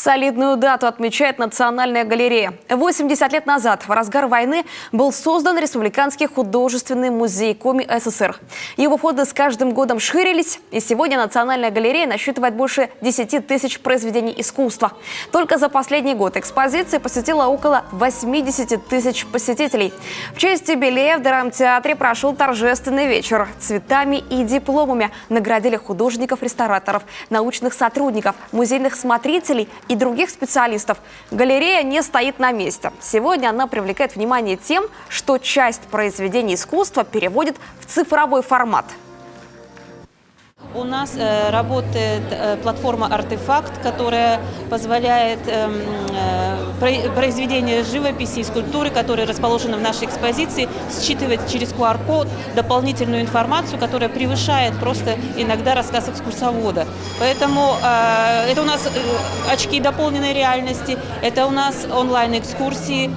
Солидную дату отмечает Национальная галерея. 80 лет назад, в разгар войны, был создан Республиканский художественный музей Коми СССР. Его входы с каждым годом ширились, и сегодня Национальная галерея насчитывает больше 10 тысяч произведений искусства. Только за последний год экспозиции посетило около 80 тысяч посетителей. В честь юбилея в драмтеатре прошел торжественный вечер. Цветами и дипломами наградили художников-рестораторов, научных сотрудников, музейных смотрителей и других специалистов. Галерея не стоит на месте. Сегодня она привлекает внимание тем, что часть произведений искусства переводит в цифровой формат. У нас работает платформа «Артефакт», которая позволяет произведения живописи и скульптуры, которые расположены в нашей экспозиции, считывать через QR-код дополнительную информацию, которая превышает просто иногда рассказ экскурсовода. Поэтому это у нас очки дополненной реальности, это у нас онлайн-экскурсии.